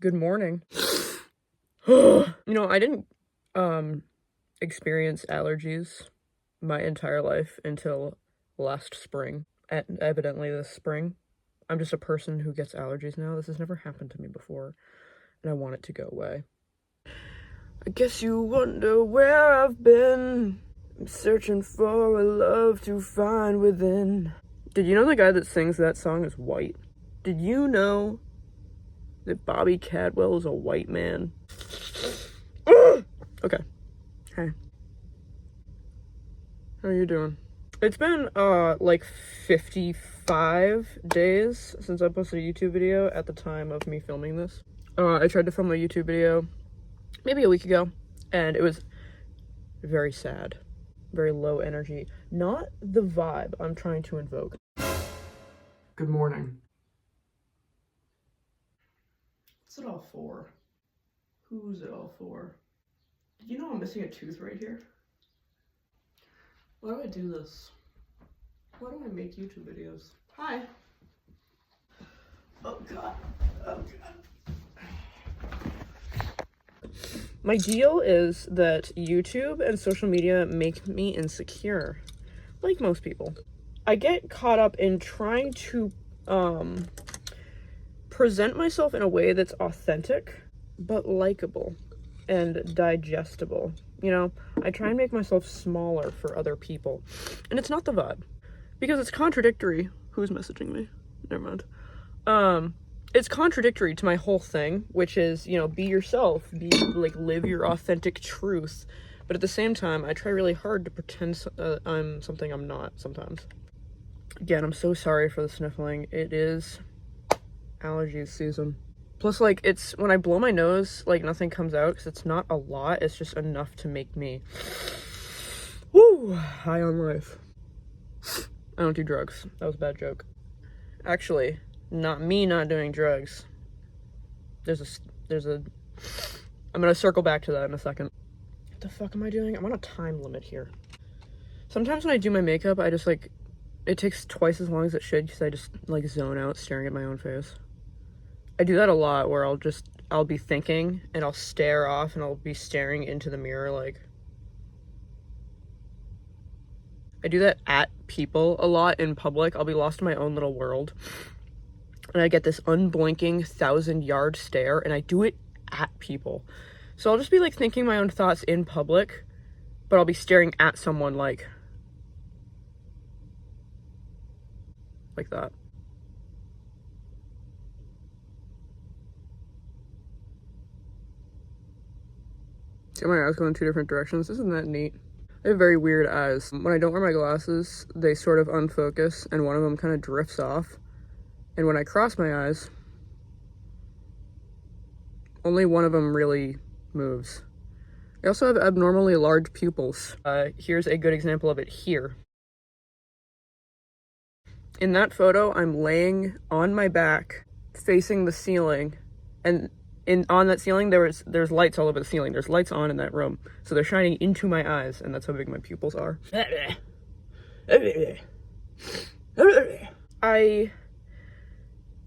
Good morning. I didn't experience allergies my entire life until last spring. Evidently this spring. I'm just a person who gets allergies now. This has never happened to me before, and I want it to go away. I guess you wonder where I've been. I'm searching for a love to find within. Did you know the guy that sings that song is white? Did you know that Bobby Cadwell is a white man? Okay. Hey. How are you doing? It's been, like 55 days since I posted a YouTube video at the time of me filming this. I tried to film a YouTube video maybe a week ago, and it was very sad. Very low energy. Not the vibe I'm trying to invoke. Good morning. What's it all for? Who's it all for? Did you know I'm missing a tooth right here? Why do I do this? Why do I make YouTube videos? Hi. Oh god. Oh god. My deal is that YouTube and social media make me insecure. Like most people. I get caught up in trying to present myself in a way that's authentic, but likable and digestible. I try and make myself smaller for other people. And it's not the vibe. Because it's contradictory. Who's messaging me? Never mind. It's contradictory to my whole thing, which is, be yourself, live your authentic truth. But at the same time, I try really hard to pretend I'm something I'm not sometimes. Again, I'm so sorry for the sniffling. It is allergies season. Plus, it's when I blow my nose, nothing comes out because it's not a lot. It's just enough to make me woo, high on life. I don't do drugs. That was a bad joke. Actually, not me not doing drugs. I'm gonna circle back to that in a second. What the fuck am I doing? I'm on a time limit here. Sometimes when I do my makeup, I just, it takes twice as long as it should because I just, zone out staring at my own face. I do that a lot where I'll be thinking and I'll stare off and I'll be staring into the mirror I do that at people a lot in public. I'll be lost in my own little world. And I get this unblinking 1,000-yard stare, and I do it at people. So I'll just be thinking my own thoughts in public, but I'll be staring at someone like that. See my eyes go in two different directions? Isn't that neat? I have very weird eyes. When I don't wear my glasses, they sort of unfocus, and one of them kind of drifts off. And when I cross my eyes, only one of them really moves. I also have abnormally large pupils. Here's a good example of it here. In that photo, I'm laying on my back, facing the ceiling, and on that ceiling, there's lights all over the ceiling. There's lights on in that room, so they're shining into my eyes, and that's how big my pupils are. I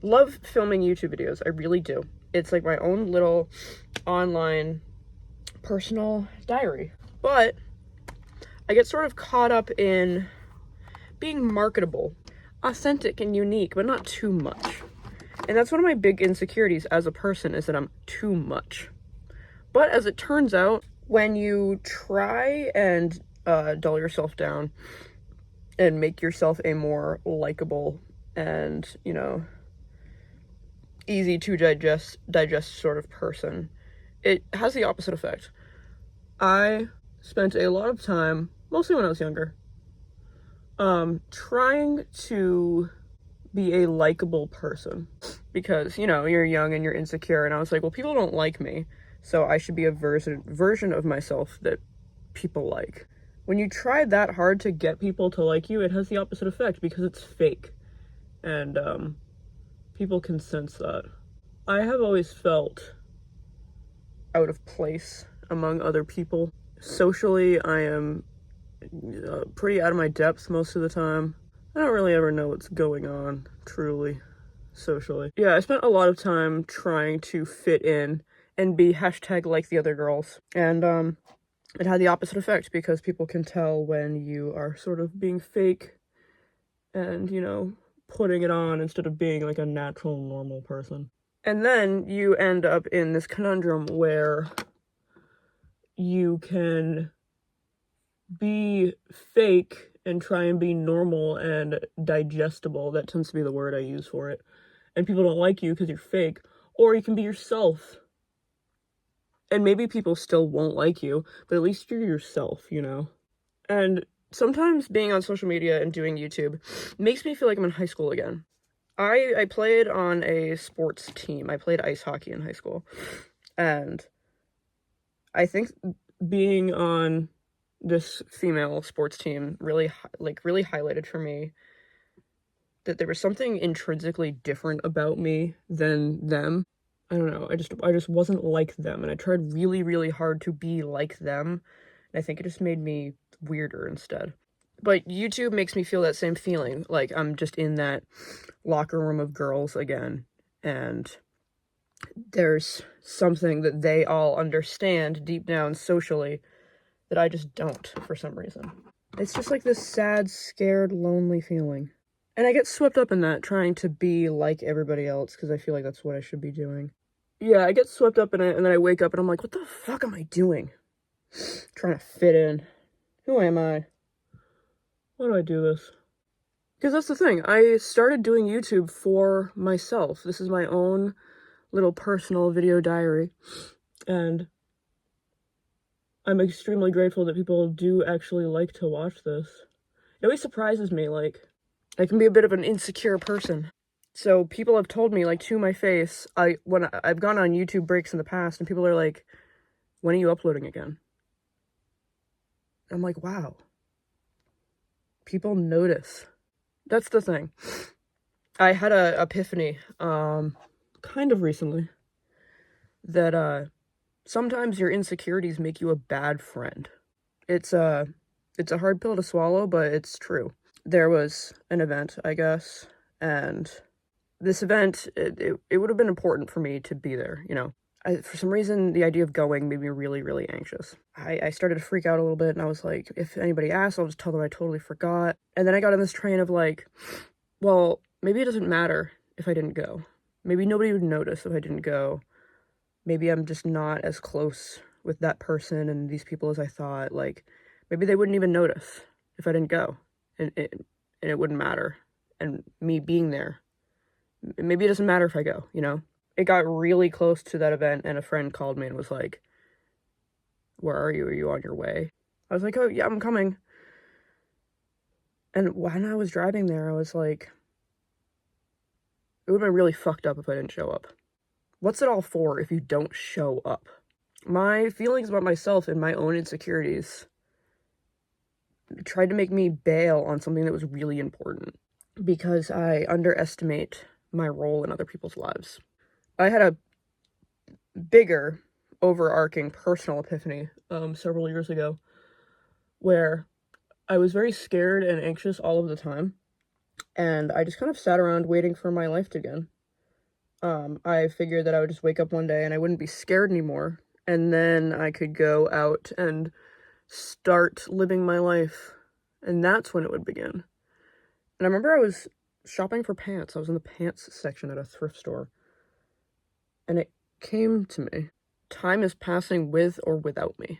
love filming YouTube videos. I really do. It's like my own little online personal diary. But I get sort of caught up in being marketable, authentic and unique, but not too much. And that's one of my big insecurities as a person, is that I'm too much. But as it turns out, when you try and dull yourself down and make yourself a more likable and, easy to digest sort of person, it has the opposite effect. I spent a lot of time, mostly when I was younger, trying to be a likable person because, you're young and you're insecure, and I was like, well, people don't like me, so I should be a version of myself that people like. When you try that hard to get people to like you, it has the opposite effect because it's fake, and people can sense that. I have always felt out of place among other people. Socially, I am pretty out of my depth most of the time. I don't really ever know what's going on, truly. socially. Yeah, I spent a lot of time trying to fit in and be hashtag like the other girls. And it had the opposite effect because people can tell when you are sort of being fake and, you know, putting it on instead of being like a natural, normal person. And then you end up in this conundrum where you can be fake and try and be normal and digestible. That tends to be the word I use for it. And people don't like you because you're fake. Or you can be yourself. And maybe people still won't like you, but at least you're yourself, you know? And sometimes being on social media and doing YouTube makes me feel like I'm in high school again. I played on a sports team. I played ice hockey in high school. And I think being on this female sports team really highlighted for me that there was something intrinsically different about me than them. I don't know, I just wasn't like them, and I tried really, really hard to be like them, and I think it just made me weirder instead. But YouTube makes me feel that same feeling, like I'm just in that locker room of girls again, and there's something that they all understand deep down socially that I just don't for some reason. It's just like this sad, scared, lonely feeling. And I get swept up in that, trying to be like everybody else, because I feel like that's what I should be doing. Yeah, I get swept up in it, and then I wake up and I'm like, what the fuck am I doing? Trying to fit in. Who am I? Why do I do this? Because that's the thing. I started doing YouTube for myself. This is my own little personal video diary. And I'm extremely grateful that people do actually like to watch this. It always surprises me, like, I can be a bit of an insecure person. So people have told me, like, to my face, when I've gone on YouTube breaks in the past, and people are like, when are you uploading again? I'm like, wow. People notice. That's the thing. I had a epiphany, kind of recently, that, sometimes your insecurities make you a bad friend. It's a hard pill to swallow, but it's true. There was an event, I guess, and this event, it would have been important for me to be there, you know. For some reason, the idea of going made me really, really anxious. I started to freak out a little bit, and I was like, if anybody asks, I'll just tell them I totally forgot. And then I got in this train of like, well, maybe it doesn't matter if I didn't go. Maybe nobody would notice if I didn't go. Maybe I'm just not as close with that person and these people as I thought. Like, maybe they wouldn't even notice if I didn't go, and it wouldn't matter. And me being there, maybe it doesn't matter if I go, you know? It got really close to that event, and a friend called me and was like, where are you? Are you on your way? I was like, oh, yeah, I'm coming. And when I was driving there, I was like, it would have been really fucked up if I didn't show up. What's it all for if you don't show up? My feelings about myself and my own insecurities tried to make me bail on something that was really important because I underestimate my role in other people's lives. I had a bigger, overarching personal epiphany several years ago where I was very scared and anxious all of the time, and I just kind of sat around waiting for my life to begin. I figured that I would just wake up one day and I wouldn't be scared anymore, and then I could go out and start living my life, and that's when it would begin. And I remember I was shopping for pants. I was in the pants section at a thrift store, and it came to me. Time is passing with or without me.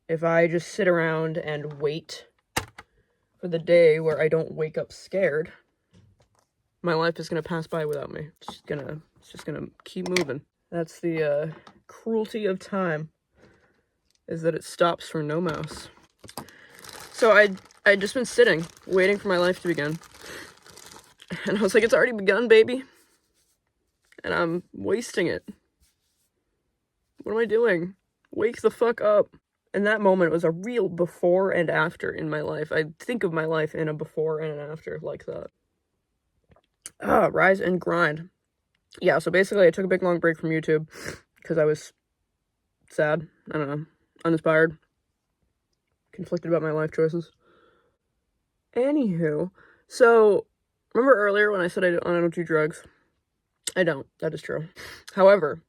If I just sit around and wait for the day where I don't wake up scared, my life is gonna pass by without me. It's just gonna keep moving. That's the cruelty of time, is that it stops for no mouse. So I'd just been sitting, waiting for my life to begin. And I was like, it's already begun, baby. And I'm wasting it. What am I doing? Wake the fuck up. And that moment was a real before and after in my life. I think of my life in a before and an after like that. Rise and grind. Yeah, so basically I took a big long break from YouTube because I was sad. I don't know. Uninspired. Conflicted about my life choices. Anywho, so remember earlier when I said I don't do drugs? I don't. That is true. However,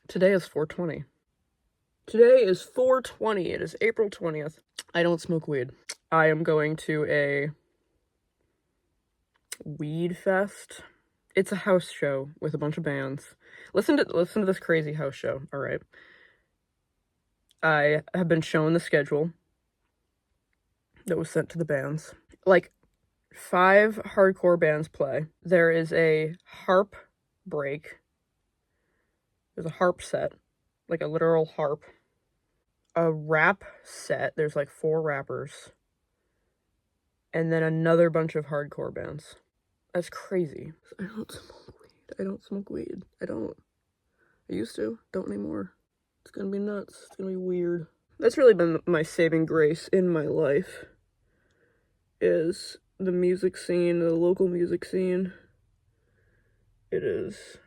today is 420. Today is 420. It is April 20th. I don't smoke weed. I am going to a Weedfest. It's a house show with a bunch of bands. Listen to this crazy house show, all right? I have been shown the schedule that was sent to the bands. Like, 5 hardcore bands play. There is a harp break. There's a harp set, like a literal harp. A rap set. There's like 4 rappers. And then another bunch of hardcore bands. That's crazy. I don't smoke weed. I don't smoke weed. I don't. I used to. Don't anymore. It's gonna be nuts. It's gonna be weird. That's really been my saving grace in my life. Is the music scene, the local music scene. It is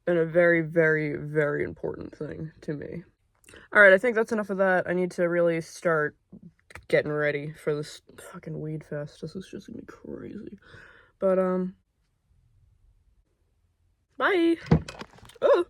been a very, very, very important thing to me. Alright, I think that's enough of that. I need to really start getting ready for this fucking Weedfest. This is just gonna be crazy. But, bye! Oh!